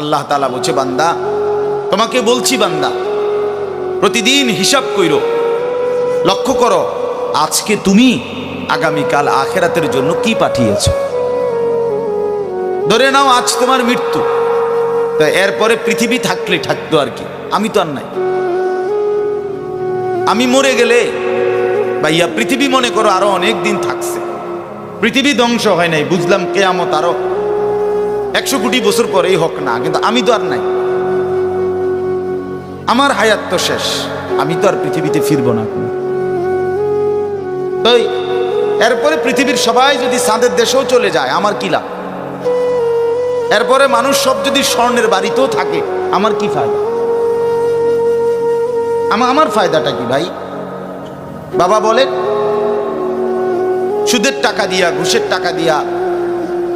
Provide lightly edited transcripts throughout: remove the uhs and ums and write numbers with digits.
আল্লাহ তাআলা বলছে, বান্দা তোমাকে বলছি, বান্দা প্রতিদিন হিসাব কইরো, লক্ষ্য করো আজকে তুমি আগামীকাল আখিরাতের জন্য কি পাঠিয়েছো। ধরে নাও আজ তোমার মৃত্যু, তো এরপরে পৃথিবী থাকলে থাকতো আর কি, আমি তো আর নাই। আমি মরে গেলে ভাইয়া পৃথিবী মনে করো আরো অনেক দিন থাকছে, পৃথিবী ধ্বংস হয় নাই, বুঝলাম কিয়ামত আরো 100 কোটি বছর পরেই হোক না, কিন্তু আমি তো আর নাই, আমার হায়াত তো শেষ, আমি তো আর পৃথিবীতে ফিরবো না। তাই এরপরে পৃথিবীর সবাই যদি চাঁদের দেশেও চলে যায় আমার কি লাভ? এরপরে মানুষ সব যদি স্বর্ণের বাড়িতেও থাকে আমার কি ফায়দা? আমার ফায়দাটা কি ভাই? বাবা বলেন, সুদের টাকা দিয়া, ঘুষের টাকা দিয়া,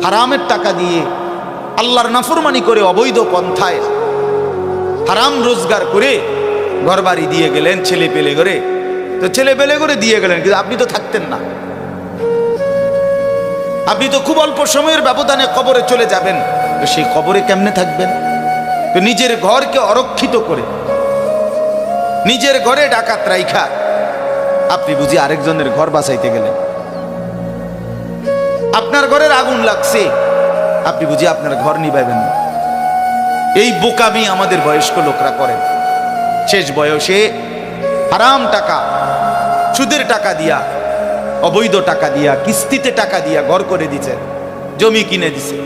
হারামের টাকা দিয়ে, আল্লাহর নাফরমানি করে, অবৈধ পন্থায় হারাম রোজগার করে ঘরবাড়ি দিয়ে গেলেন, ছেলে পেলে করে, তো ছেলে পেলে করে দিয়ে গেলেন, কিন্তু আপনি তো থাকতেন না, আপনি তো খুব অল্প সময়ের ব্যবধানে কবরে চলে যাবেন। তো সেই কবরে কেমনে থাকবেন? তো নিজের ঘরকে অরক্ষিত করে, নিজের ঘরে ডাকাত রাইখা আপনি বুঝি আরেকজনের ঘর বাঁচাইতে গেলেন। আপনার ঘরের আগুন লাগছে, আপনি বুঝি আপনার ঘর নিভাইবেন না। এই বোকামি আমাদের বয়স্ক লোকরা করেন। শেষ বয়সে হারাম টাকা, সুদের টাকা দিয়া, অবৈধ টাকা দিয়া, কিস্তিতে টাকা দিয়া ঘর করে দিছে, জমি কিনে দিছে,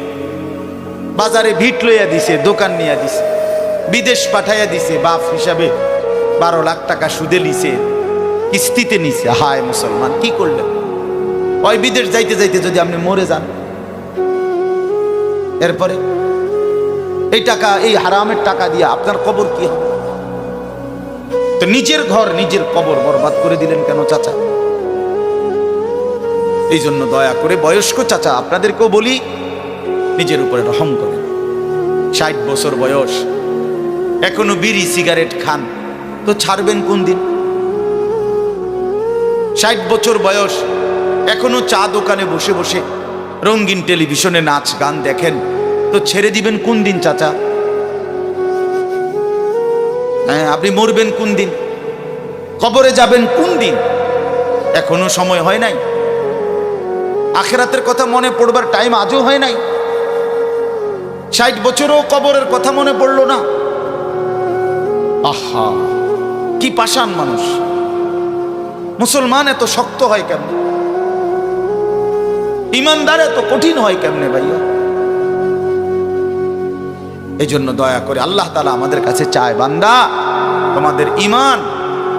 বাজারে ভিট লইয়া দিছে, দোকান নিয়ে দিছে, বিদেশ পাঠাইয়া দিছে, বাপ হিসাবে 12 লাখ টাকা সুদে লিছে, কিস্তিতে নিছে। হায় মুসলমান, কি করলেন? ওই বিদেশ যাইতে যাইতে যদি আপনি মরে যান, এরপরে এই টাকা, এই হারামের টাকা দিয়ে আপনার কবর কি হবে? তো নিজের ঘর, নিজের কবর বরবাদ করে দিলেন কেন চাচা? এই জন্য দয়া করে বয়স্ক চাচা আপনাদেরকেও বলি, নিজের উপরে রহম করেন। 60 বছর বয়স, এখনো বিড়ি সিগারেট খান, তো ছাড়বেন কোন দিন? 60 বছর বয়স, এখনো চা দোকানে বসে বসে রঙিন টেলিভিশনে নাচ গান দেখেন, তো ছেড়ে দিবেন কোন দিন চাচা? হ্যাঁ, আপনি মরবেন কোন দিন? কবরে যাবেন কোন দিন? এখনো সময় হয় নাই, আখিরাতের কথা মনে পড়বার টাইম আজও হয় নাই। 60 বছরও কবরের কথা মনে পড়লো না। আহা, কি পাষাণ মানুষ! মুসলমান এত শক্ত হয় কেমনে? ইমানদার এত কঠিন হয় কেমনে ভাইয়া? এই জন্য দয়া করে আল্লাহ তাআলা আমাদের কাছে চায়, বান্দা তোমাদের ইমান,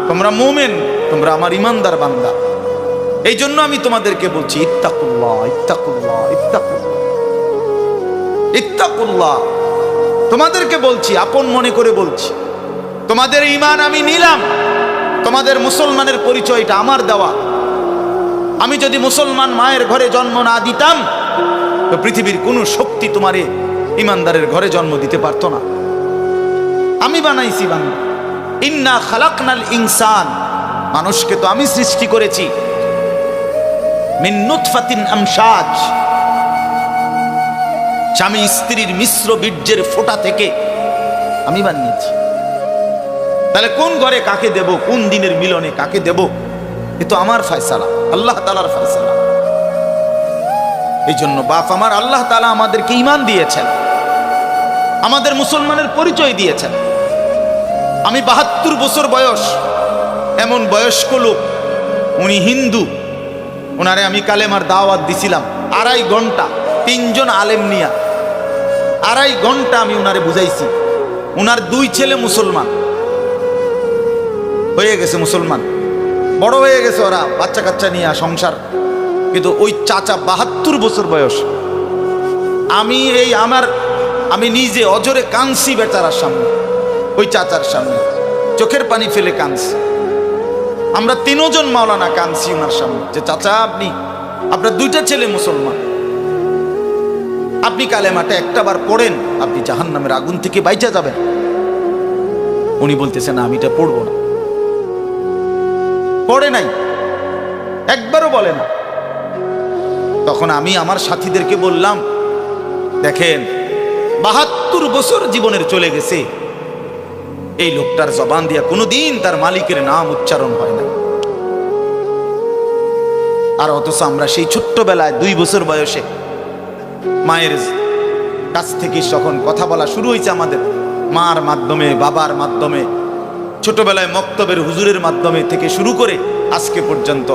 তোমরা মুমিন, তোমরা আমার ইমানদার বান্দা। এই জন্য আমি তোমাদেরকে বলছি, ইত্তাকুল্লাহ, ইত্তাকুল্লাহ, ইত্তাকুল্লাহ, ইত্তাকুল্লাহ। তোমাদেরকে বলছি, আপন মনে করে বলছি, তোমাদের ইমান আমি নিলাম, তোমাদের মুসলমানের পরিচয়টা আমার দেওয়া। আমি যদি মুসলমান মায়ের ঘরে জন্ম না দিতাম, তো পৃথিবীর কোনো শক্তি তোমারে ইমানদারের ঘরে জন্ম দিতে পারতো না। আমি বানাইছি বান্দা, ইন্না খালাকনাল ইনসান, মানুষকে তো আমি সৃষ্টি করেছি, মিন নুতফাতিন আমশাজ, স্বামী স্ত্রীর মিশ্র বীর্যের ফোঁটা থেকে আমি বানিয়েছি। তাহলে কোন ঘরে কাকে দেব, কোন দিনের মিলনে কাকে দেব, এ তো আমার ফয়সালা, আল্লাহ তাআলার ফয়সালা। এই জন্য বাপ আমার, আল্লাহ তাআলা আমাদেরকে ঈমান দিয়েছেন, আমাদের মুসলমানের পরিচয় দিয়েছেন। আমি 72 বছর বয়স, এমন বয়স্ক লোক, উনি হিন্দু, ওনারে আমি কালেমার দাওয়াত দিছিলাম 2.5 ঘন্টা, 3 জন আলেম নিয়া 2.5 ঘন্টা আমি ওনারে বুঝাইছি। ওনার 2 ছেলে মুসলমান হয়ে গেছে, মুসলমান বড় হয়ে গেছে, ওরা বাচ্চা কাচ্চা নিয়ে সংসার, কিন্তু ওই চাচা 72 বছর বয়স। আমি নিজে অজরে কাঁদছি বেচারার সামনে, ওই চাচার সামনে চোখের পানি ফেলে কাঁদছি। আমরা 3 জন মাওলানা কাঁদছি ওনার সামনে, যে চাচা আপনার 2টা ছেলে মুসলমান, আপনি কালেমাটা একটাবার পড়েন, আপনি জাহান্নামের আগুন থেকে বাইচা যাবেন। উনি বলতেছেন আমি এটা পড়বো না, পড়ে নাই, একবারও বলে না। তখন আমি আমার সাথীদেরকে বললাম, দেখেন ৭২ বছর জীবনের চলে গেছে, এই লোকটার জবান দিয়া কোনোদিন তার মালিকের নাম উচ্চারণ হয় না। আর অথচ আমরা সেই ছোট্টবেলায় 2 বছর বয়সে মায়ের কাছ থেকে যখন কথা বলা শুরু হয়েছে, আমাদের মার মাধ্যমে, বাবার মাধ্যমে, ছোটবেলায় মক্তবের হুজুরের মাধ্যমে থেকে শুরু করে আজকে পর্যন্ত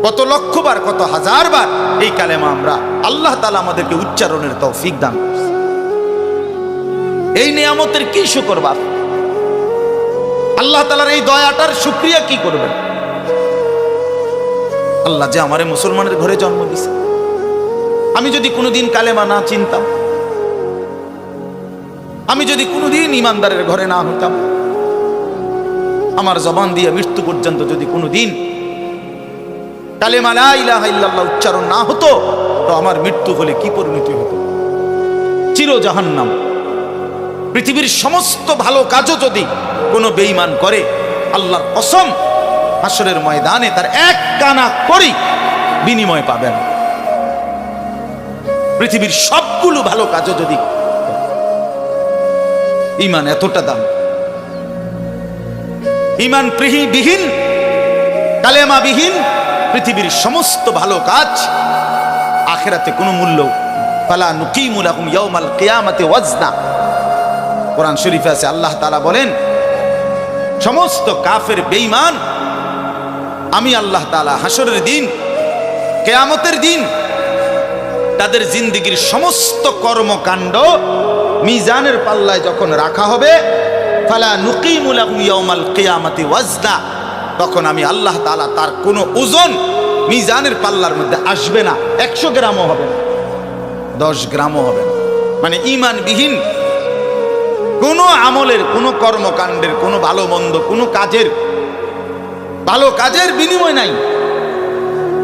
কত লক্ষবার, কত হাজারবার এই কালেমা আমরা আল্লাহ তাআলা আমাদেরকে উচ্চারণের তৌফিক দান করেছে। এই নিয়ামতের কি শুকর বাপ? আল্লাহ তাআলার এই দয়াটার শুকরিয়া কি করবেন? আল্লাহ যে আমারে মুসলমানের ঘরে জন্ম দিয়েছে। আমি যদি কোনোদিন কালেমা না চিনতাম, আমি যদি কোনোদিন ইমানদারের ঘরে না হতাম, আমার জবান দিয়ে মৃত্যু পর্যন্ত যদি কোনোদিন কালেমা লা ইলাহা ইল্লাল্লাহ উচ্চারণ না হতো, তো আমার মৃত্যু হলে কি পরিণতি হতো? চির জাহান্নাম। পৃথিবীর সমস্ত ভালো কাজও যদি কোনো বেঈমান করে, আল্লাহর কসম হাসরের ময়দানে তার এক কানা করি বিনিময় পাবেন। পৃথিবীর সবগুলো ভালো কাজও যদি, ঈমান এতটা দাম। ঈমান বিহীন, কালেমা বিহীন পৃথিবীর সমস্ত ভালো কাজ আখিরাতে কোনো মূল্য। ফালা নুকিমু লাহুম ইয়াউমাল কিয়ামাতি ওয়াজনা। কোরআন শরীফে আছে, আল্লাহ তাআলা বলেন, সমস্ত কাফের বেঈমান আমি আল্লাহ তাআলা হাসরের দিন, কিয়ামতের দিন তাদের জিন্দেগীর সমস্ত কর্মকাণ্ড মিজানের পাল্লায় যখন রাখা হবে, ফালা নুকিমু লাহুম ইয়াউমাল কিয়ামাতি ওয়াজনা, তখন আমি আল্লাহ তাআলা তার কোনো ওজন মিজানের পাল্লার মধ্যে আসবে না। 100 গ্রামও হবে না, 10 গ্রামও হবে না। মানে ঈমানবিহীন কোনো আমলের, কোনো কর্মকাণ্ডের, কোনো ভালো মন্দ, কোনো কাজের, ভালো কাজের বিনিময় নাই।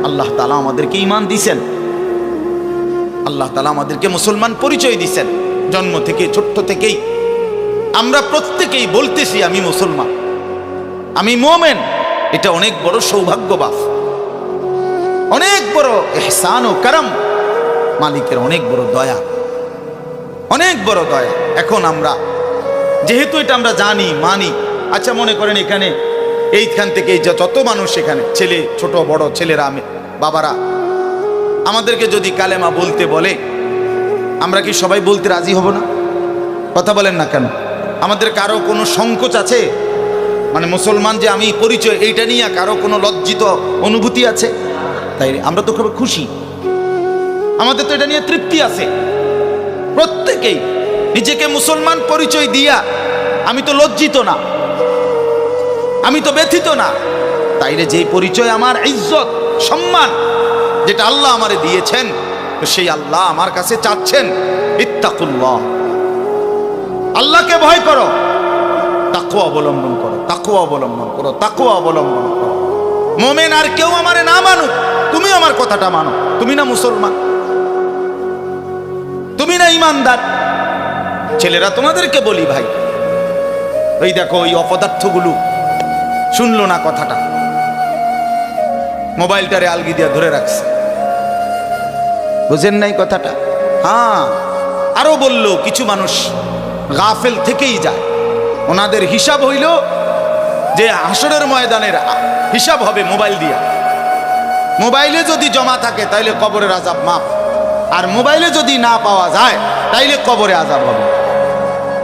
আল্লাহ তাআলা আমাদেরকে ঈমান দিয়েছেন, আল্লাহ তাআলা আমাদেরকে মুসলমান পরিচয় দিয়েছেন। জন্ম থেকে, ছোট্ট থেকেই আমরা প্রত্যেকেই বলতেছি আমি মুসলমান, আমি মুমিন। এটা অনেক বড় সৌভাগ্য বাপ, অনেক বড় ইহসান ও করম, মালিকের অনেক বড় দয়া, অনেক বড় দয়া। এখন আমরা যেহেতু এটা আমরা জানি, মানি, আচ্ছা মনে করেন এখানে এইখান থেকে যত মানুষ এখানে, ছেলে, ছোট বড় ছেলেরা, বাবারা, আমাদেরকে যদি কালেমা বলতে বলে, আমরা কি সবাই বলতে রাজি হব না? কথা বলেন না কেন? আমাদের কারো কোনো সংকোচ আছে? মানে মুসলমান যে আমি পরিচয়, এইটা নিয়ে কারো কোনো লজ্জিত অনুভূতি আছে? তাই আমরা তো খুব খুশি, আমাদের তো এটা নিয়ে তৃপ্তি আছে। প্রত্যেকেই নিজেকে মুসলমান পরিচয় দিয়া আমি তো লজ্জিত না, আমি তো ব্যথিত না। তাইলে যে পরিচয় আমার ইজ্জত, সম্মান, যেটা আল্লাহ আমারে দিয়েছেন, সেই আল্লাহ আমার কাছে চাচ্ছেন ইত্তাকুল্লাহ, আল্লাহকে ভয় করো, তাকওয়া অবলম্বন করো, তাকওয়া অবলম্বন করো, তাকওয়া অবলম্বন করো। মুমিন আর কেউ আমারে না মানুক, তুমি আমার কথাটা মানো। তুমি না মুসলমান, তুমি না ইমানদার। ছেলেরা তোমাদেরকে বলি ভাই, ওই দেখো ওই অপদার্থগুলো শুনলো না কথাটা, মোবাইলটারে আলগি দিয়া ধরে রাখছে, বুঝেন নাই কথাটা? হ্যাঁ, আরো বললো কিছু মানুষ গাফেল থেকেই যায়, ওনাদের হিসাব হইল যে হাসরের ময়দানের হিসাব হবে মোবাইল দিয়া। মোবাইলে যদি জমা থাকে তাইলে কবরের আযাব মাফ, আর মোবাইলে যদি না পাওয়া যায় তাইলে কবরে আযাব হবে।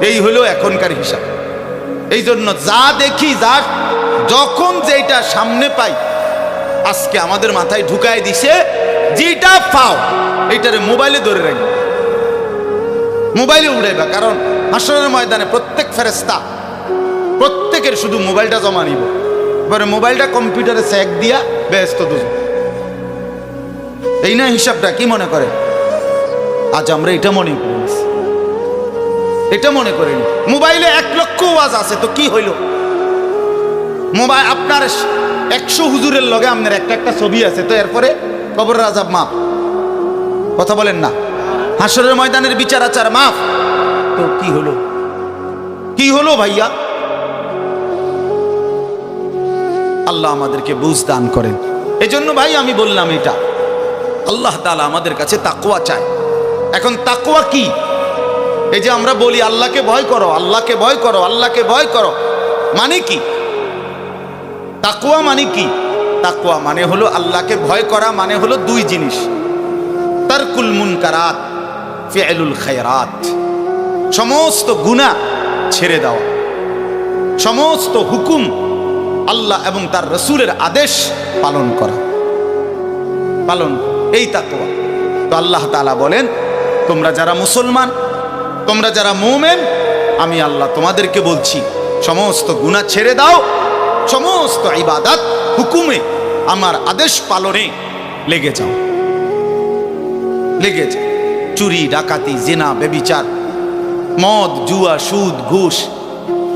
এই হলো এখনকার হিসাব। এই জন্য যা দেখি, যা যখন যেটা সামনে পাই, আজকে আমাদের মাথায় ঢুকায় দিছে, যেটা পাও এইটারে মোবাইলে ধরে রাখবে, মোবাইলে উড়াইবা। কারণ হাসরের ময়দানে প্রত্যেক ফেরেশতা প্রত্যেকের শুধু মোবাইলটা জমা নিব, এবারে মোবাইলটা কম্পিউটারে চেক দিয়া ব্যস্ত দুজন। এই না হিসাবটা? কি মনে করে? আজ আমরা এটা মনে করি, এটা মনে করিনি। মোবাইলে 1 লক্ষ ওয়াজ আছে, তো কি হইল? মোবাইল আপনার 100 হুজুরের লগে আপনার একটা ছবি আছে, তো এরপরে কবরের আযাব মাফ। কথা বলেন না? হাসরের ময়দানের বিচার আচার মাফ, তো কি হলো? কি হলো ভাইয়া? আল্লাহ আমাদেরকে বুঝ দান করেন। এজন্য ভাই আমি বললাম, এটা আল্লাহ তাআলা আমাদের কাছে তাকওয়া চায়। এখন তাকওয়া কি? এই যে আমরা বলি আল্লাহকে ভয় করো, আল্লাহকে ভয় করো, আল্লাহকে ভয় করো, মানে কি? তাকওয়া মানে কি? তাকওয়া মানে হলো আল্লাহকে ভয় করা, মানে হলো দুই জিনিস, তারকুল মুনকারাত, ফি'লুল খায়রাত। সমস্ত গুনাহ ছেড়ে দেওয়া, সমস্ত হুকুম আল্লাহ এবং তার রাসূলের আদেশ পালন করা, পালন, এই তাকওয়া। তো আল্লাহ তাআলা বলেন, তোমরা যারা মুসলমান, তোমরা যারা মুমিন, আমি আল্লাহ তোমাদেরকে বলছি সমস্ত গুনাহ ছেড়ে দাও, সমস্ত ইবাদত হুকুমে আমার আদেশ পালনে লেগে যাও, লেগে যাও। চুরি, ডাকাতি, জিনা, ব্যভিচার, মদ, জুয়া, সুদ, ঘুষ,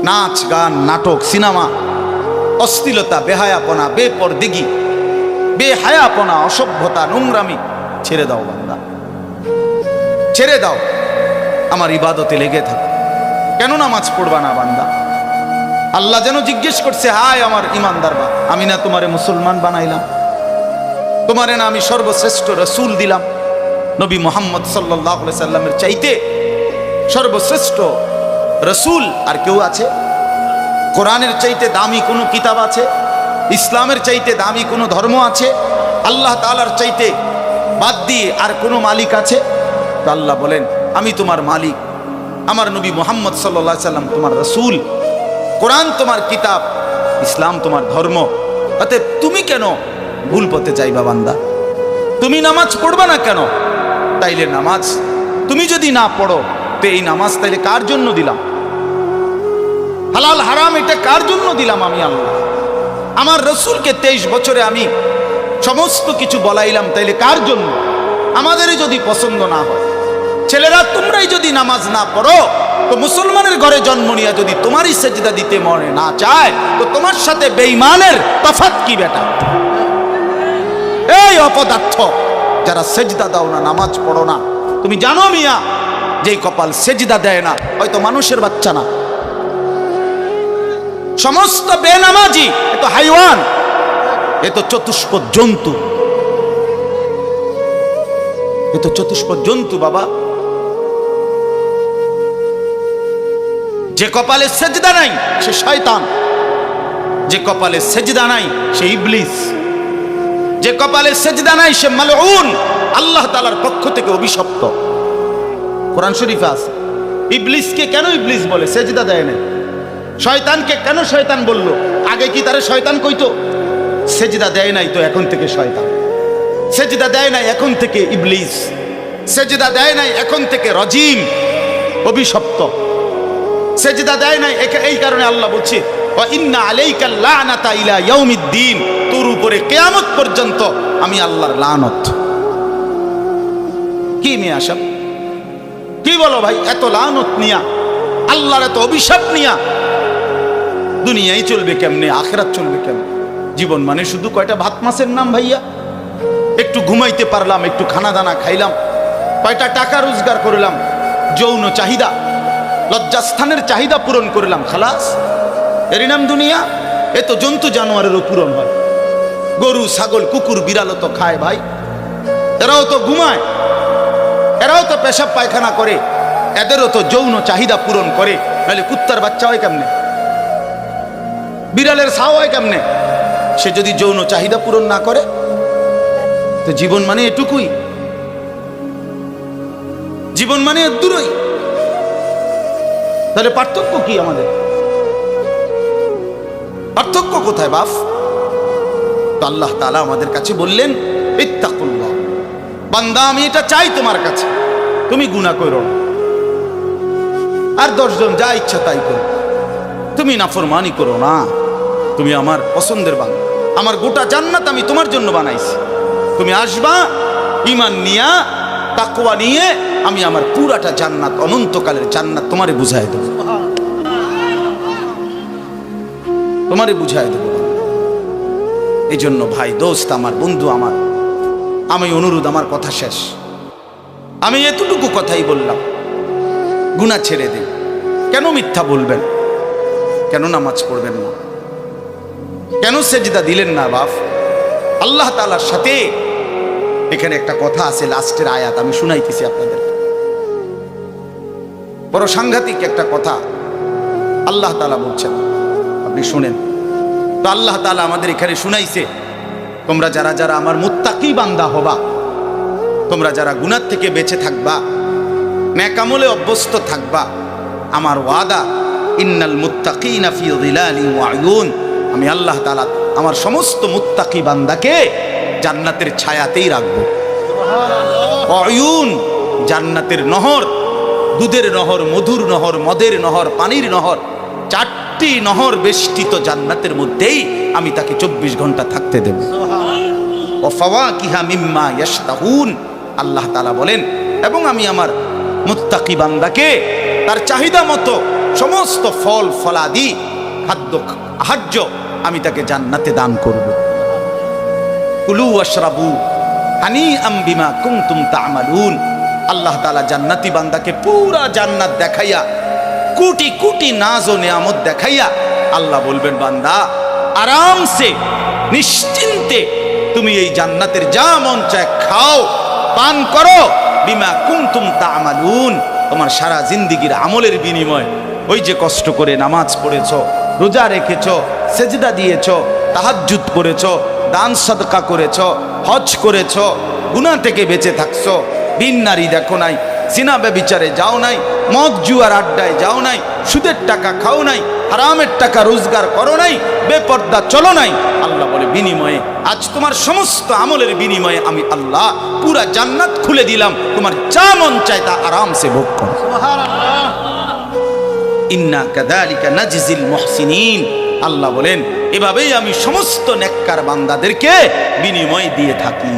নাচ, গান, নাটক, সিনেমা, অশ্লীলতা, বেহায়াপনা, বেপরদিগি, বেহায়াপনা, অসভ্যতা, নোংরামি ছেড়ে দাও বান্দা, ছেড়ে দাও, আমার ইবাদতে লেগে থাকো। কেন নামাজ পড়বা না বান্দা? আল্লাহ যেন জিজ্ঞেস করছে, হায় আমার ইমানদার বা, আমি না তোমারে মুসলমান বানাইলাম? তোমারে না আমি সর্বশ্রেষ্ঠ রাসূল দিলাম? নবী মুহাম্মদ সাল্লাল্লাহু আলাইহি সাল্লামের চাইতে সর্বশ্রেষ্ঠ রাসূল আর কেউ আছে? কোরআনের চাইতে দামি কোনো কিতাব আছে? ইসলামের চাইতে দামি কোনো ধর্ম আছে? আল্লাহ তাআলার চাইতে বাদ দিয়ে আর কোনো মালিক আছে? তো আল্লাহ বলেন, আমি তোমার মালিক, আমার নবী মুহাম্মদ সাল্লাল্লাহু আলাইহি সাল্লাম তোমার রাসূল, কোরআন তোমার কিতাব, ইসলাম তোমার ধর্ম। অতএব তুমি কেন ভুল পথে যাইবা বান্দা? তুমি নামাজ পড়বা না কেন? তাইলে নামাজ তুমি যদি না পড়ো, তো এই নামাজ তাইলে কার জন্য দিলাম? হালাল হারাম এটা কার জন্য দিলাম? আমি আল্লাহ। আমার রাসূলকে 23 বছরে আমি সমস্ত কিছু বলাইলাম, তাইলে কার জন্য? আমাদেরই যদি পছন্দ না হয়, ছেলেরা তোমরাই যদি নামাজ না পড়ো, তো মুসলমানের ঘরে জন্ম নিয়ে যদি তোমারই সেজদা দিতে মনে না চায়, তো তোমার সাথে বেঈমানের তফাৎ কি বেটা? এই অপদার্থ যারা সেজদা দাও না, নামাজ পড়ো না, তুমি জানো মিয়া, যেই কপাল সেজদা দেয় না, হয়তো মানুষের বাচ্চা না, সমস্ত বেনামাজি এ তো হাইওয়ান, এ তো চতুষ্পদ জন্তু, এ তো চতুষ্পদ জন্তু বাবা। যে কপালে সেজদা নাই সে শয়তান, যে কপালে সেজদা নাই সে ইবলিস, যে কপালে সেজদা নাই সে মালউন, আল্লাহ তাআলার পক্ষ থেকে অভিশপ্ত। কোরআন শরীফে আছে। ইবলিসকে কেন ইবলিস বলে? সেজদা দেয় না। শয়তানকে কেন শয়তান বলল? আগে কি তারে শয়তান কইতো? সেজদা দেয় নাই তো এখন থেকে শয়তান, সেজদা দেয় নাই এখন থেকে ইবলিস, সেজদা দেয় নাই এখন থেকে রজিম, অভিশপ্ত, সেজদা দেয় নাই। এই কারণে আল্লাহ বলছে, ওয়া ইন্না আলাইকাল লানাতা ইলা ইয়াউমিদ্দিন, তোর উপরে কিয়ামত পর্যন্ত আমি আল্লাহর লানত। কি মিয়া সব কি বলো ভাই? এত লানত নিয়া, আল্লাহর এত অভিশাপ নিয়া দুনিয়ায় চলবে কেমনে? আখিরাত চলবে কেমনে? জীবন মানে শুধু কয়টা ভাত মাছের নাম ভাইয়া? একটু ঘুমাইতে পারলাম, একটু খানা দানা খাইলাম, কয়টা টাকা রোজগার করলাম, যৌন চাহিদা, লজ্জাস্থানের চাহিদা পূরণ করলাম, খালাস, এরই নাম দুনিয়া? এ তো জন্তু জানোয়ারেরও পূরণ হয়। গরু, ছাগল, কুকুর, বিড়ালও তো খায় ভাই, এরাও তো ঘুমায়, এরাও তো পেশাব পায়খানা করে, এদেরও তো যৌন চাহিদা পূরণ করে। নাহলে কুত্তার বাচ্চা হয় কেমনে? বিড়ালের ছাও হয় কেমনে? সে যদি যৌন চাহিদা পূরণ না করে, তো জীবন মানে এটুকুই, জীবন মানে দূরই। তাহলে পার্থক্য কি আমাদের? পার্থক্য কোথায় বাপ? তো আল্লাহ তাআলা আমাদের কাছে বললেন, ইত্তাকুল্লাহ, বান্দা আমি এটা চাই তোমার কাছে, তুমি গুনাহ করো না, আর 10 জন যা ইচ্ছা তাই করো, তুমি নাফরমানি করো না, তুমি আমার পছন্দের বান্দা, আমার গোটা জান্নাত আমি তোমার জন্য বানাইছি, তুমি আসবা ঈমান নিয়া, তাকওয়া নিয়ে, আমি আমার পুরাটা জান্নাত, অনন্তকালের জান্নাত তোমারে বুঝাই দেব, তোমারে বুঝাই দেব। এই জন্য ভাই, দোস্ত আমার, বন্ধু আমার, আমি অনুরোধ, আমার কথা শেষ, আমি এতটুকু কথাই বললাম, গুনাহ ছেড়ে দিন। কেন মিথ্যা বলবেন? কেন নামাজ পড়বেন না? কেন সেজদা দিলেন না বাপ? আল্লাহ তাআলার সাথে এখানে একটা কথা আছে, লাস্টের আয়াত আমি শুনাইতেছি আপনাদের। বড় সাংঘাতিক একটা কথা আল্লাহ তাআলা বলছেন, আপনি শুনেন। তো আল্লাহ তাআলা আমাদের এখানে শুনাইছে, তোমরা যারা যারা আমার মুত্তাকি বান্দা হবা, তোমরা যারা গুনাহ থেকে বেঁচে থাকবা, নেক আমলে অভ্যস্ত থাকবা, আমার ওয়াদা ইন্নাল মুত্তাকিনা ফি যিলালিন ওয়া আয়ুন, আমি আল্লাহ তাআলা আমার সমস্ত মুত্তাকি বান্দাকে জান্নাতের ছায়াতেই রাখবো। সুবহানাল্লাহ। আয়ুন, জান্নাতের নহর, দুধের নহর, মধুর নহর, মদের নহর, পানির নহর, 4টি নহর বেষ্টিত জান্নাতের মধ্যেই আমি তাকে 24 ঘন্টা থাকতে দেব। সুবহানাল্লাহ। ওয়া ফাওয়াকিহা মিম্মা ইয়াশতাহুন, আল্লাহ তাআলা বলেন, এবং আমি আমার মুত্তাকি বান্দাকে তার চাহিদা মতো সমস্ত ফল ফলাদি খাদ্য আহার্য আমি তাকে জান্নাতে দান করব। কুলু ওয়াশরাবু হানিআম বিমা কুনতুম তা'মালুন, আল্লাহ তাআলা জান্নাতি বান্দাকে পুরা জান্নাত দেখাইয়া, কোটি কোটি নাজ ও নিয়ামত দেখাইয়া আল্লাহ বলবেন, বান্দা আরামসে নিশ্চিন্তে তুমি এই জান্নাতের যা মন চায় খাও, পান করো, বিমা কুনতুম তা'মালুন, তোমার সারা জিন্দেগীর আমলের বিনিময়, ওই যে কষ্ট করে নামাজ পড়েছো, রোজা রেখেছো, সেজদা দিয়েছো, তাহাজ্জুদ করেছো, দান সাদকা করেছো, হজ করেছো, গুনাহ থেকে বেঁচে থাকছো, ভিন নারী দেখো নাই, জিনা ব্যভিচারে যাও নাই, মদ জুয়ার আড্ডায় যাও নাই, সুদের টাকা খাও নাই, হারামের টাকা রোজগার করো নাই, বেপর্দা চলো নাই, আল্লাহ বলে বিনিময়ে আজ তোমার সমস্ত আমলের বিনিময়ে আমি আল্লাহ পুরা জান্নাত খুলে দিলাম, তোমার যা মন চায় তা আরামসে ভোগ করো। সুবহানাল্লাহ। ইন্না কাযালিকা নাজজিল মুহসিনিন, আল্লাহ বলেন এভাবেই আমি সমস্ত নেককার বান্দাদেরকে বিনিময় দিয়ে থাকি।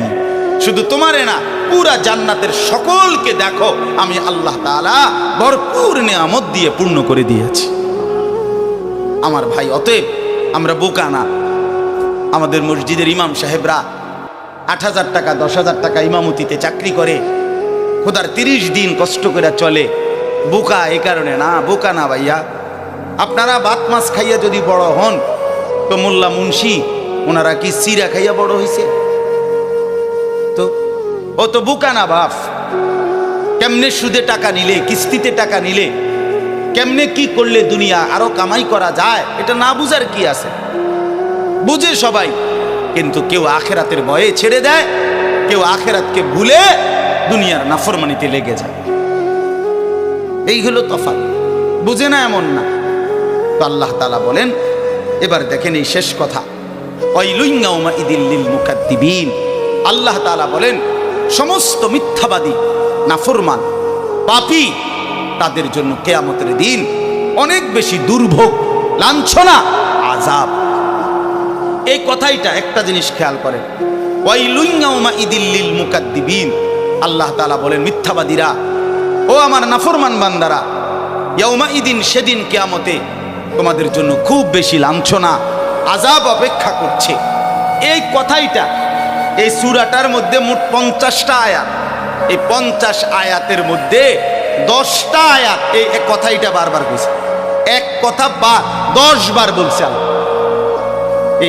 শুধু তোমারে না, পুরা জান্নাতের সকলকে দেখো আমি আল্লাহ তাআলা ভরপুর নিয়ামত দিয়ে পূর্ণ করে দিয়েছি। আমার ভাই, অতএব আমরা বোকা না। আমাদের মসজিদের ইমাম সাহেবরা 8,000 টাকা 10,000 টাকা ইমামতিতে চাকরি করে, খোদার 30 দিন কষ্ট করে চলে। বোকা এই কারণে না, বোকা না ভাইয়া। আপনারা ভাত মাছ খাইয়া যদি বড় হন, তো মোল্লা মুন্সি ওনারা কি সিরা খাইয়া বড় হয়েছে? তো ও তো বোকা না বাপ। কেমনে সুদে টাকা নিলে, কিস্তিতে টাকা নিলে, কেমনে কি করলে দুনিয়া আরো কামাই করা যায়, এটা না বুঝার কি আছে? বুঝে সবাই, কিন্তু কেউ আখেরাতের ভয়ে ছেড়ে দেয়, কেউ আখেরাতকে ভুলে দুনিয়ার নাফরমানিতে লেগে যায়। এই হলো তফাৎ। বুঝে না এমন না। তো আল্লাহ তাআলা বলেন, এবার দেখেন এই শেষ কথা, ওয়াইলুন ইয়াউমাইযিল লিল মুকাদ্দিবিন, আল্লাহ তাআলা বলেন সমস্ত মিথ্যাবাদী, নাফরমান, পাপী, তাদের জন্য কিয়ামতের দিন অনেক বেশি দুর্ভোগ, লাঞ্ছনা, আযাব। এই কথাইটা একটা জিনিস খেয়াল করেন, ওয়াইলুন ইয়াউমাইযিল লিল মুকাদ্দিবিন, আল্লাহ তাআলা বলেন মিথ্যাবাদীরা, ও আমার নাফরমান বান্দারা, ইয়াউমাইদিন, সেদিন কিয়ামতে তোমাদের জন্য খুব বেশি লাঞ্ছনা, আযাব অপেক্ষা করছে। এই কথাইটা এই সূরাটার মধ্যে মোট 50টা আয়াত। এই 50 আয়াতের মধ্যে 10টা আয়াত এই কথাইটা বারবার কইছে। এক কথা 10 বার বলছে আল্লাহ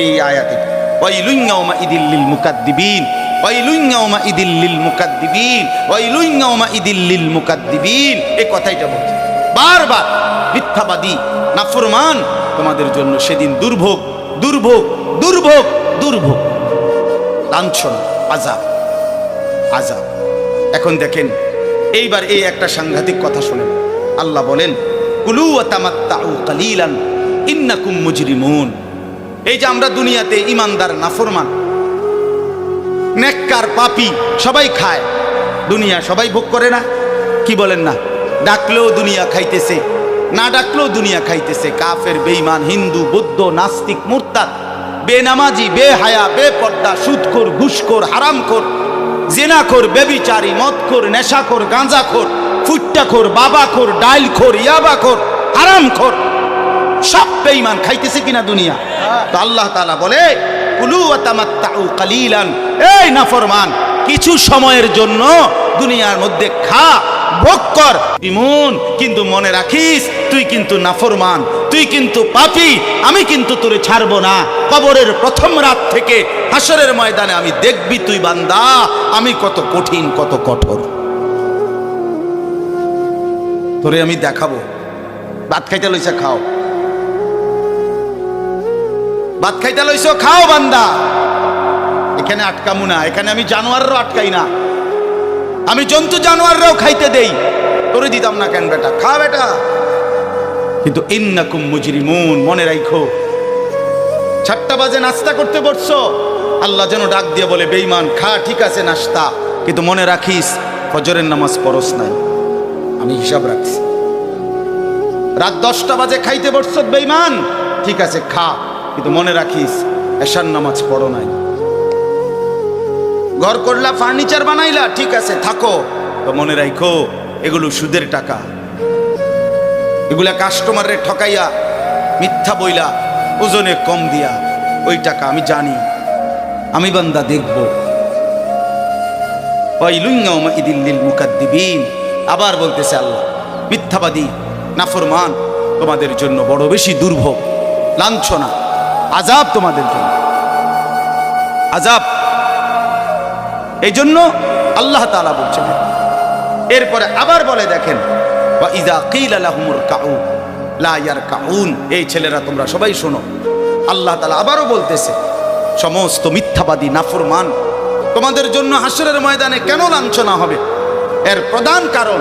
এই আয়াতে, ওয়াইলুন ইয়াউমাইদিল লিল মুকাদ্দিবিন, ওয়াইলুন ইয়াউমাইদিল লিল মুকাদ্দিবিন, ওয়াইলুন ইয়াউমাইদিল লিল মুকাদ্দিবিন, এই কথাইটা বলছে বারবার। মিথ্যাবাদী, নাফরমান, তোমাদের জন্য সেদিন দুর্ভোগ, দুর্ভোগ, দুর্ভোগ, দুর্ভোগ, লাঞ্ছনা, আযাব, আযাব। এখন দেখেন এইবার এই একটা সাংঘাতিক কথা শুনেন। আল্লাহ বলেন, কুলু ওয়া তামাত্তাউ কালিলান ইন্নাকুম মুজরিমুন। এই যে আমরা দুনিয়াতে ইমানদার, নাফরমান, নেককার, পাপী সবাই খায়, দুনিয়া সবাই ভোগ করে না? কি বলেন না? ডাকলেও দুনিয়া খাইতেছে, না ডাকলেও দুনিয়া খাইতেছে। কাফের, বেঈমান, হিন্দু, বৌদ্ধ, নাস্তিক, মুরতাদ, বেনামাজি, বেহায়া, বেপর্দা, সুদখোর, ঘুষখোর, হারামখোর, জিনাখোর, বেবিচারী, মদখোর, নেশাখোর, গাঁজাখোর, ফুট্টাখোর, বাবাখোর, ডাইলখোর, ইয়াবাখোর, হারামখোর, সব বেঈমান খাইতেছে কিনা দুনিয়া? তো আল্লাহ তাআলা বলে, কুলু ওয়া তামাত্তাউ কালিলান, এই নাফরমান, কিছু সময়ের জন্য দুনিয়ার মধ্যে খা, ভোগ কর, ইমন, কিন্তু মনে রাখিস তুই কিন্তু নাফরমান, তুই কিন্তু পাপী, আমি কিন্তু তোরে ছাড়বো না। কবরের প্রথম রাত থেকে হাসরের ময়দানে আমি দেখবি তুই বান্দা আমি কত কঠিন, কত কঠোর। তোরে আমি দেখাবো। ভাত খাইতে লইছে, খাও। ভাত খাইতে লইছো, খাও বান্দা। এখানে আটকামু না, এখানে আমি জানোয়াররাও আটকাই না, আমি জন্তু জানোয়াররাও খাইতে দেই। তোরে দিতাম না কেন বেটা, খা বেটা। কিন্তু ইন্নাকুম মুজরিমুন, মনে রাখো 7টা বাজে নাস্তা করতে বসছো, আল্লাহ যেন ডাক দিয়ে বলে বেঈমান খা, ঠিক আছে নাস্তা, কিন্তু মনে রাখিস ফজরের নামাজ পড়স নাই, আমি হিসাব রাখছি। রাত 10টা বাজে খাইতে বসছো বেঈমান, ঠিক আছে খা, কিন্তু মনে রাখিস এশার নামাজ পড়ো নাই। ঘর করলা, ফার্নিচার বানাইলা, ঠিক আছে থাকো, তো মনে রাখো এগুলো সুদের টাকা, এগুলা কাস্টমারের ঠকাইয়া মিথ্যা বইলা ওজনে কম দিয়া, ওই টাকা আমি জানি, আমি বান্দা দেখব। আবার বলতেছে আল্লাহ, মিথ্যাবাদী নাফরমান তোমাদের জন্য বড় বেশি দুর্ভোগ, লাঞ্ছনা, আযাব তোমাদের জন্য, আযাব। এই জন্য আল্লাহ তাআলা বলছেন। এরপরে আবার বলে দেখেন, ওয়াইযা কিলা লাহুমুর কাউ লা ইয়ারকাউন, এই ছেলেরা তোমরা সবাই শোনো, আল্লাহ তাআলা আবারও বলতেছে সমস্ত মিথ্যাবাদী নাফরমান তোমাদের জন্য হাসরের ময়দানে কেন লাঞ্ছনা হবে, এর প্রধান কারণ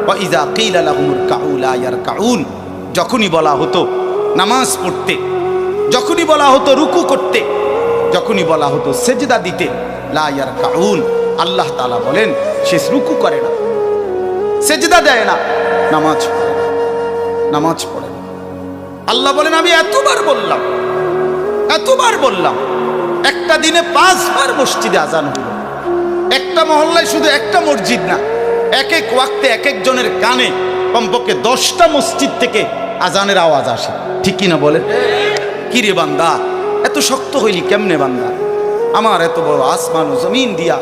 ওয়াইযা কিলা লাহুমুর কাউ লা ইয়ারকাউন, যখনই বলা হতো নামাজ পড়তে, যখনই বলা হতো রুকু করতে, যখনই বলা হতো সেজদা দিতে, লা ইয়ারকাউন, আল্লাহ তাআলা বলেন সে রুকু করে না, সেজদা দেয় না, নামাজ পড়ে না, নামাজ পড়ে না। আল্লাহ বলেন আমি এতবার বললাম, এতবার বললাম, একটা দিনে 5 বার মসজিদে আজান হলো, একটা মহল্লায় শুধু একটা মসজিদ না, এক এক ওয়াক্তে এক একজনের কানে কমপক্ষে 10টা মসজিদ থেকে আজানের আওয়াজ আসে, ঠিক কিনা বলেন? কি রে বান্দা এত শক্ত হইলি কেমনে বান্দা, আমার এত বড় আসমান ও জমিন দিয়া,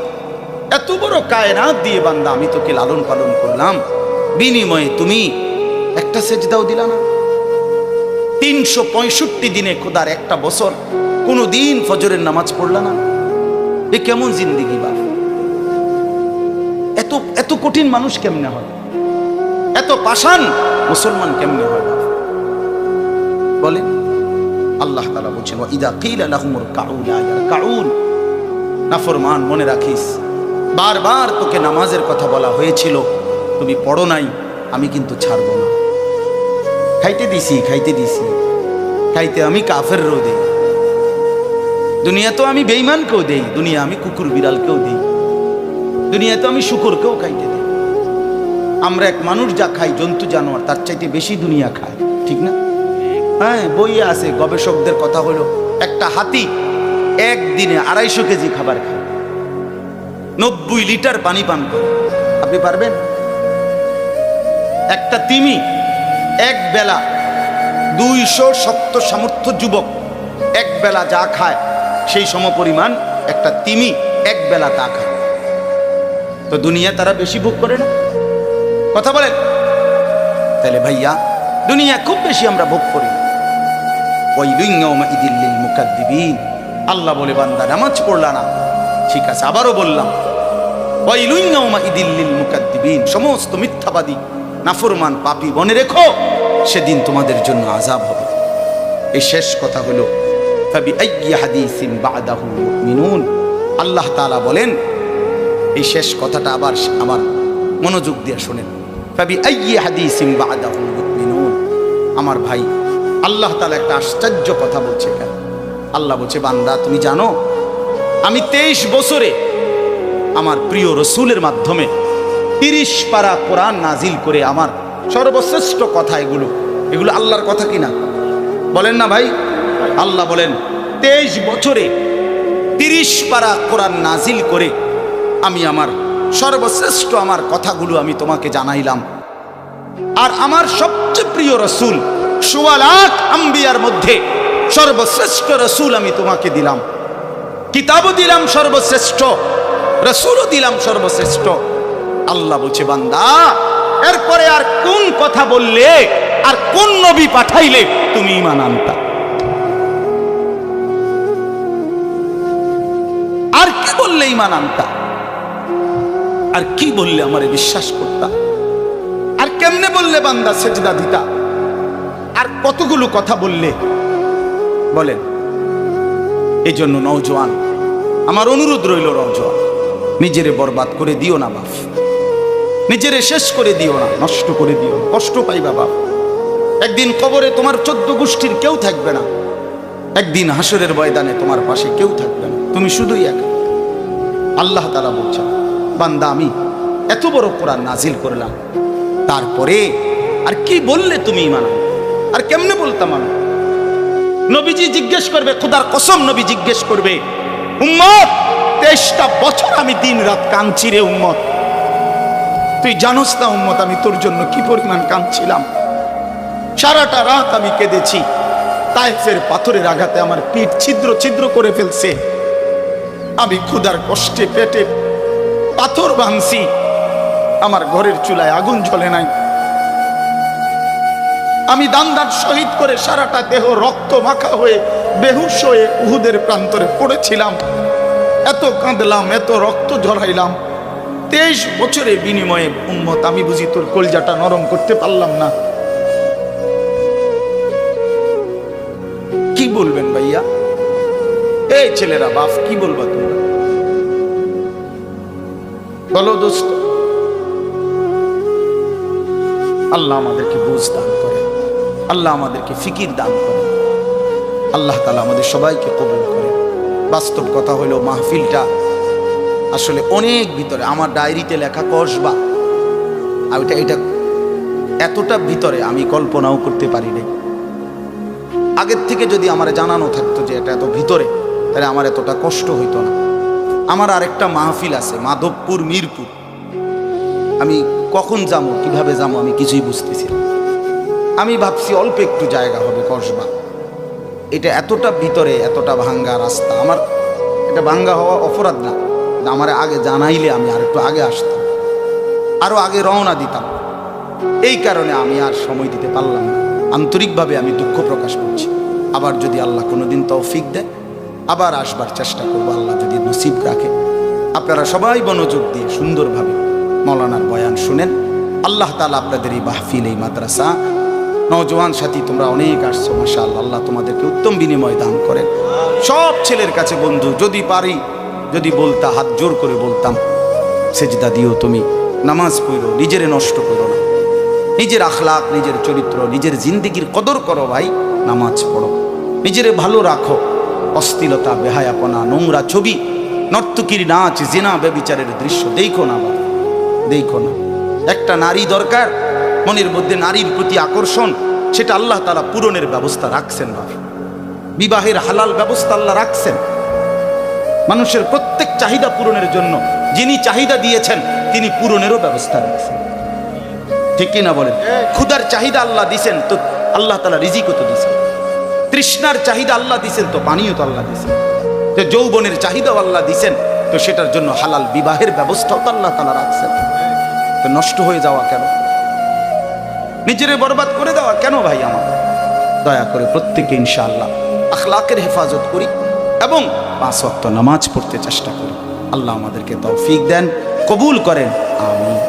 এত বড় কায়নাত দিয়ে বান্দা আমি তোকে লালন পালন করলাম, বিনিময়ে তুমি একটা সেজদাও দিলা না। 365 দিনে খোদার একটা বছর কোনো দিন ফজরের নামাজ পড়লা না, এ কেমন জিন্দেগি বাপ? এত এত কঠিন মানুষ কেমনে হয়, এত পাষাণ মুসলমান কেমনে হয় বাপ বলে? আল্লাহ তাআলা বলছেন ওয়াইদা কিলা লাহুমুর কাউ লা ইয়ারকাউন, নাফরমান মনে রাখিস বারবার তোকে নামাজের কথা বলা হয়েছিল, তুমি পড়ো নাই, আমি কিন্তু ছাড়বো না। খাইতে দিছি, খাইতে দিছি, খাইতে আমি কাফেরও দেই, দুনিয়া তো আমি বেঈমানকেও দেই, দুনিয়া আমি কুকুর বিড়ালকেও দেই, দুনিয়া তো আমি শুকরকেও খাইতে দেই। আমরা এক মানুষ যা খাই জন্তু জানোয়ার তার চাইতে বেশি দুনিয়া খায়, ঠিক না? হ্যাঁ, বইয়ে আছে, গবেষকদের কথা হলো একটা হাতি একদিনে 250 কেজি খাবার খায়, 90 লিটার পানি পান করে, আপনি পারবেন? একটা তিমি এক বেলা 200 শক্ত সামর্থ্য যুবক এক বেলা যা খায় সেই সমপরিমাণ একটা তিমি এক বেলা তা খায়, তো দুনিয়া তারা বেশি ভোগ করে না? কথা বলেন? তাহলে ভাইয়া দুনিয়া খুব বেশি আমরা ভোগ করি। ওয়াইলুন ইয়াউমাইযিল লিল মুকাদ্দিবিন, আল্লাহ বলে বান্দা নামাজ পড়লা না, ঠিক আছে আবারও বললাম ওয়াইলুন ইয়াউমাইযিল লিল মুকাদ্দিবিন, সমস্ত মিথ্যাবাদী নাফরমান পাপী মনে রেখো সেদিন তোমাদের জন্য আযাব হবে। এই শেষ কথা হলো ফাবিআইয়ি হাদিসিন বা'দাহু ইউমিনুন, আল্লাহ তাআলা বলেন এই শেষ কথাটা আবার আমার মনোযোগ দিয়ে শোনেন, ফাবিআইয়ি হাদিসিন বা'দাহু ইউমিনুন। আমার ভাই আল্লাহ তাআলা একটা আশ্চর্য কথা বলছে কেন? আল্লাহ বলছে বান্দা তুমি জানো আমি 23 বছরে আমার প্রিয় রসুলের মাধ্যমে 30 পারা কোরআন নাজিল করে আমার সর্বশ্রেষ্ঠ কথা, এগুলো আল্লাহর কথা কিনা বলেন না ভাই? আল্লাহ বলেন 23 বছরে 30 পারা কোরআন নাজিল করে আমি আমার সর্বশ্রেষ্ঠ আমার কথাগুলো আমি তোমাকে জানাইলাম। আর আমার সবচেয়ে প্রিয় রসুল 1.25 লাখ আম্বিয়ার মধ্যে সর্বশ্রেষ্ঠ রসুল আমি তোমাকে দিলাম, কিতাবও দিলাম সর্বশ্রেষ্ঠ, রসুলও দিলাম সর্বশ্রেষ্ঠ। আল্লাহ বলছে বান্দা এরপরে আর কোন কথা বললে আর কোন নবী পাঠাইলে তুমি ঈমান আনতা? আর কি বললে ঈমান আনতা? আর কি বললে আমারে বিশ্বাস করতা? আর কেমনে বললে বান্দা সেজদা দিতা, আর কতগুলো কথা বললে বলেন। এই জন্য নওজোয়ান, আমার অনুরোধ রইল, নওজোয়ান নিজেরে বরবাদ করে দিও না বাপ, নিজেরে শেষ করে দিও না, নষ্ট করে দিও না, কষ্ট পাইবা বাপ। একদিন কবরে তোমার 14 গোষ্ঠীর কেউ থাকবে না, একদিন হাসরের ময়দানে তোমার পাশে কেউ থাকবে না, তুমি শুধুই একা। আল্লাহ তাআলা বলছেন, বান্দা আমি এত বড় কোরআন নাজিল করলাম, তারপরে আর কি বললে তুমি ঈমান আনো? আর কেমনে বলতাম আমি? নবীজি জিজ্ঞেস করবে, খোদার কসম নবী জিজ্ঞেস করবে, উম্মত 23টা বছর আমি দিন রাত কাঁদছি রে উম্মত, তুই জানোস না উম্মত আমি তোর জন্য কি পরিমাণ কাঁদছিলাম। সারাটা রাত আমি কেঁদেছি, তায়েফের পাথরের আঘাতে আমার পিঠ ছিদ্র ছিদ্র করে ফেলছে, আমি ক্ষুধার কষ্টে পেটে পাথর ভাঙছি, আমার ঘরের চুলায় আগুন জ্বলে নাই, আমি দান্দার শহীদ করে সারাটা দেহ রক্ত মাখা হয়ে বেহুশ হয়ে উহুদের প্রান্তরে পড়েছিলাম, এত কাঁদলাম, এত রক্ত ঝরাইলাম, 23 বছরের বিনিময়ে উম্মত আমি বুঝি তোর কলজাটা নরম করতে পারলাম না। কি বলবেন ভাইয়া? এই ছেলেরা বাপ কি বলবা তোমরা? বলো দোস্ত। আল্লাহ আমাদেরকে বুঝ দান করে, আল্লাহ আমাদেরকে ফিকির দান করে, আল্লাহ তাআলা আমাদের সবাইকে কবুল করে। বাস্তব কথা হলো মাহফিলটা আসলে অনেক ভিতরে, আমার ডায়েরিতে লেখা কসবা, আর এটা এতটা ভিতরে আমি কল্পনাও করতে পারি নাই। আগের থেকে যদি আমার জানানো থাকতো যে এটা এত ভিতরে, তাহলে আমার এতটা কষ্ট হইতো না। আমার আরেকটা মাহফিল আছে মাধবপুর, মিরপুর, আমি কখন যাবো, কিভাবে যাবো আমি কিছুই বুঝতেছি না। আমি ভাবছি অল্প একটু জায়গা হবে কসবা, এটা এতটা ভিতরে, এতটা ভাঙ্গা রাস্তা, আমার এটা ভাঙ্গা হওয়া অপরাধ না, আমার আগে জানাইলে আমি আর একটু আগে আসতাম, আরো আগে রওনা দিতাম। এই কারণে আমি আর সময় দিতে পারলাম না। আন্তরিকভাবে আমি দুঃখ প্রকাশ করছি। আবার যদি আল্লাহ কোনোদিন তৌফিক দেয় আবার আসবার চেষ্টা করবো, আল্লাহ যদি নসিব রাখে। আপনারা সবাই মনোযোগ দিয়ে সুন্দরভাবে মৌলানার বয়ান শুনেন। আল্লাহ তাআলা আপনাদের এই মাহফিল, এই মাদ্রাসা, নওজোয়ান সাথী তোমরা অনেক আসছো, মাশাআল্লাহ, আল্লাহ তোমাদেরকে উত্তম বিনিময় দান করেন। সব ছেলের কাছে বন্ধু, যদি পারি, যদি বলতা, হাত জোর করে বলতাম, সেজদা দিও তুমি, নামাজ পড়ো, নিজেরে নষ্ট করো না, নিজের আখলাক, নিজের চরিত্র, নিজের জিন্দেগির কদর করো ভাই, নামাজ পড়ো, নিজেরে ভালো রাখো। অশ্লীলতা, বেহায়াপনা, নোংরা ছবি, নর্তকীর নাচ, জিনা, ব্যভিচারের দৃশ্য দেখো না বাবা, দেখো না। একটা নারী দরকার, মনের মধ্যে নারীর প্রতি আকর্ষণ, সেটা আল্লাহ তাআলা পূরণের ব্যবস্থা রাখছেন বাবা। বিবাহের হালাল ব্যবস্থা আল্লাহ রাখছেন। মানুষের প্রত্যেক চাহিদা পূরণের জন্য যিনি চাহিদা দিয়েছেন তিনি পূরণেরও ব্যবস্থা রাখছেন, ঠিক কিনা বলেন? ক্ষুধার চাহিদা আল্লাহ দিছেন, তো আল্লাহ তাআলা রিজিকও তো দিছেন। তৃষ্ণার চাহিদা আল্লাহ দিছেন, তো পানীয় তো আল্লাহ দিছেন। যে যৌবনের চাহিদাও আল্লাহ দিছেন, তো সেটার জন্য হালাল বিবাহের ব্যবস্থাও তো আল্লাহ তাআলা রাখছেন। তো নষ্ট হয়ে যাওয়া কেন? নিজেরে বরবাদ করে দেওয়া কেন ভাই? আমার দয়া করে প্রত্যেকে ইনশাআল্লাহ আখলাকের হেফাজত করি এবং 5 ওয়াক্ত নামাজ পড়তে চেষ্টা করি। আল্লাহ আমাদেরকে তৌফিক দেন, কবুল করেন, আমিন।